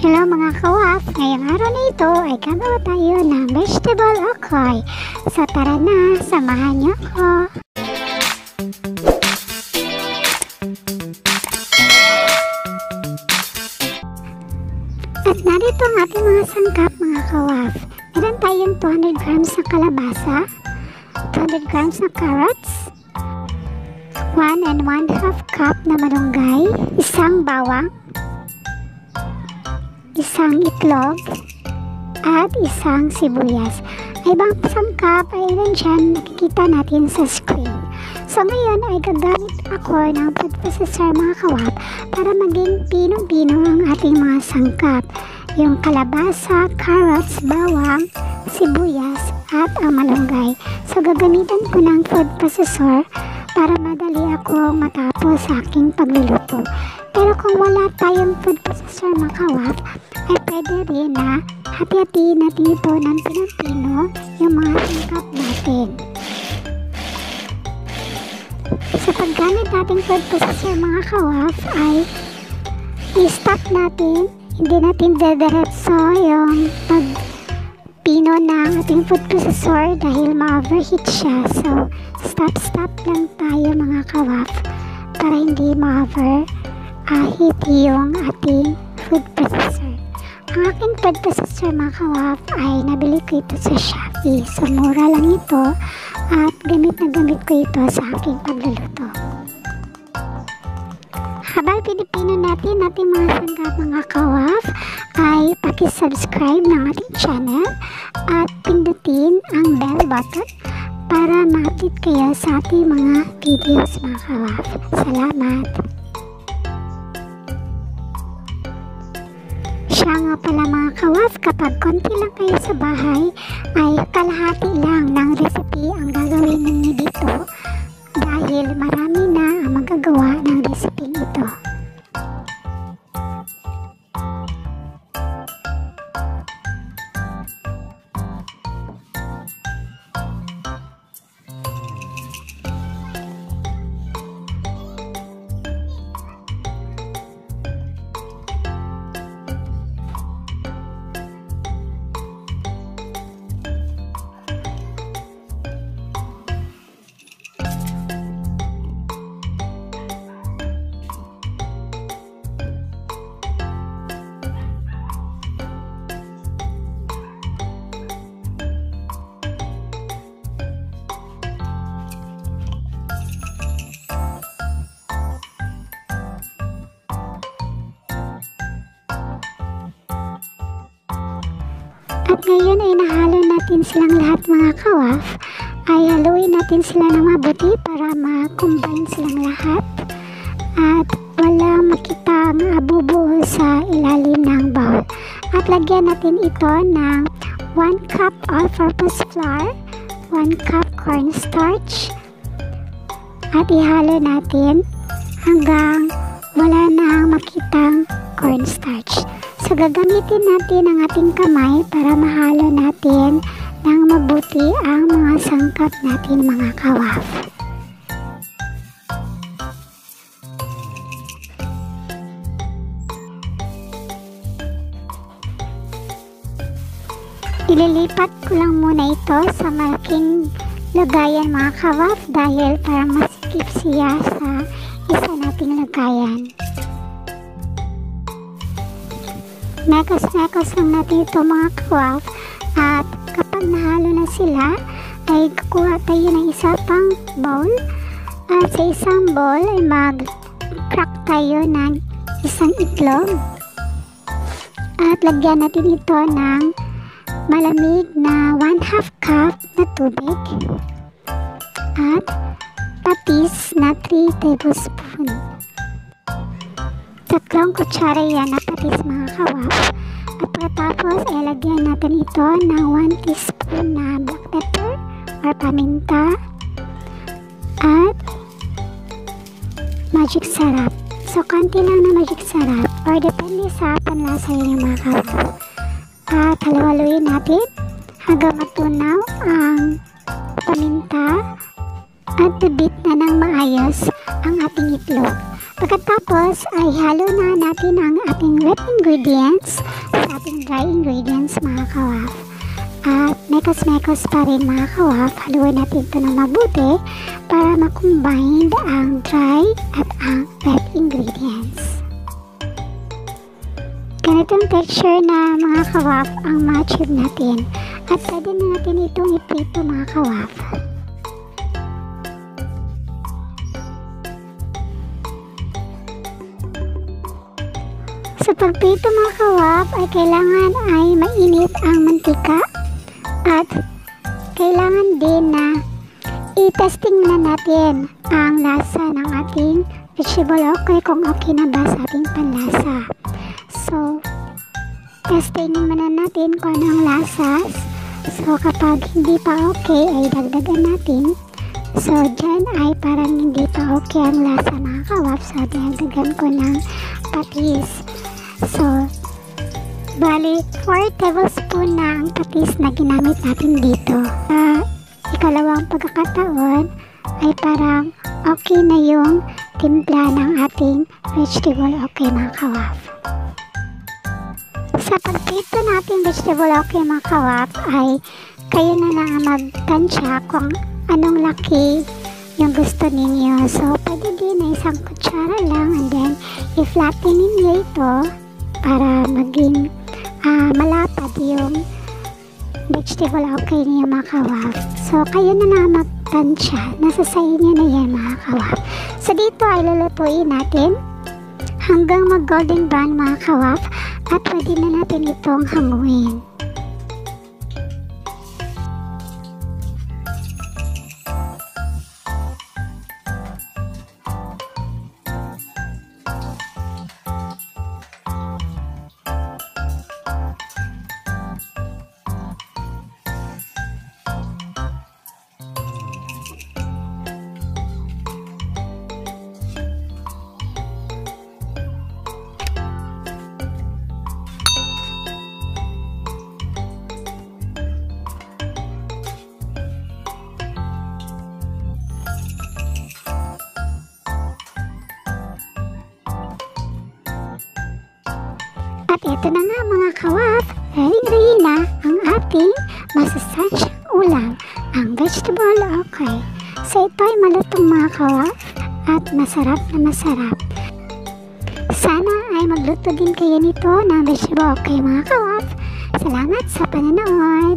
Hello mga kawaf! Ngayong araw na ito ay gagawa tayo ng vegetable okoy. So tara na, samahan niyo ako! At narito ang ating mga sangkap mga kawaf. Meron tayong 200 grams na kalabasa, 200 grams na carrots, 1 1/2 cup na malunggay, isang bawang, isang itlog, at isang sibuyas. Ay ibang sangkap ay dyan nakikita natin sa screen. So ngayon ay gagamit ako ng food processor mga kawap para maging pinong-pino ang ating mga sangkap. Yung kalabasa, carrots, bawang, sibuyas, at ang malunggay. So gagamitan ko ng food processor para madali ako matapos sa aking pagluluto. Pero kung wala tayong food processor mga kawap, ay pwede rin na hati-hatiin natin ito ng pinong-pino yung mga sangkap natin. Sa paggamit nating food processor mga kawaf ay i-stop natin, hindi natin dediretso yung pagpino ng ating food processor dahil ma-overheat siya. So stop lang tayo mga kawaf para hindi ma-overheat yung ating food processor. Ang aking food processor mga kawaf ay nabili ko ito sa Shopee. So mura lang ito at gamit na gamit ko ito sa aking pagluluto. Habang pinipino natin mga sangkap mga kawaf ay paki-subscribe ng ating channel at pindutin ang bell button para ma-update kayo sa ating mga videos mga kawaf. Salamat! Siya nga pala mga kawaf, kapag konti lang kayo sa bahay ay kalahati lang ng recipe ang gagawin ninyo dito dahil marami na ang magagawa ng recipe ito. At ngayon ay nahalo natin silang lahat mga kawaf, ay haluin natin sila ng mabuti para ma-combine silang lahat at walang makita ang abubuo sa ilalim ng bowl. At lagyan natin ito ng 1 cup all-purpose flour, 1 cup cornstarch, at ihalo natin hanggang wala na makitang cornstarch. So gagamitin natin ang ating kamay para mahalo natin ng mabuti ang mga sangkap natin mga kawaf. Ililipat ko lang muna ito sa malaking lagayan mga kawaf dahil para masikip siya sa isa nating lagayan. Mekos lang natin ito mga kawaf at kapag nahalo na sila ay kukuha tayo ng isa pang bowl at sa isang bowl ay mag-crack tayo ng isang itlog at lagyan natin ito ng malamig na 1/2 cup na tubig at patis na 3 tablespoon. 3 kutsara yan na patis mga kawaf. At pagkatapos ay lagyan natin ito ng 1 teaspoon na black pepper or paminta at magic sarap. So konti lang na magic sarap or depende sa panlasa yun mga kawaf. At halu-haluin natin hanggang matunaw ang paminta at debit na ng maayos ang ating itlog. Pagkatapos ay halo na natin ang ating wet ingredients sa ating dry ingredients mga kawaf. At mekos-mekos pa rin mga kawaf, haluin natin ito na mabuti para makombine ang dry at ang wet ingredients. Ganitong texture na mga kawaf ang ma-achieve natin at pwede na natin itong iprito mga kawaf. Sa pagprito mga kawaf ay kailangan ay mainit ang mantika at kailangan din na i-testing na natin ang lasa ng ating vegetable okay kung okay na ba sa ating panlasa. So, testing muna natin kung ano ang lasa. So, kapag hindi pa okay ay dagdagan natin. So, dyan ay parang hindi pa okay ang lasa mga kawaf. So, dagdagan ko ng patis. So, bali 4 tablespoon na ang patis na ginamit natin dito. Ikalawang pagkakataon ay parang okay na yung timpla ng ating vegetable okay mga kawaf. Sa pagprito natin vegetable okay mga kawaf ay kayo na lang magtansya kung anong laki yung gusto ninyo. So, pwede din na isang kutsara lang and then i-flatten ninyo ito para maging malapad yung vegetable okay niyo mga kawaf. So, kayo na na magtansya. Nasa sa inyo na yan mga kawaf. So, dito ay lulutuin natin hanggang mag golden brown mga kawaf at pwede na natin itong hanguin. At ito na nga mga kawaf, ready na ang ating masasansang ulam, ang vegetable okay. So ito ay malutong mga kawaf at masarap na masarap. Sana ay magluto din kayo nito ng vegetable okay mga kawaf. Salamat sa panonood!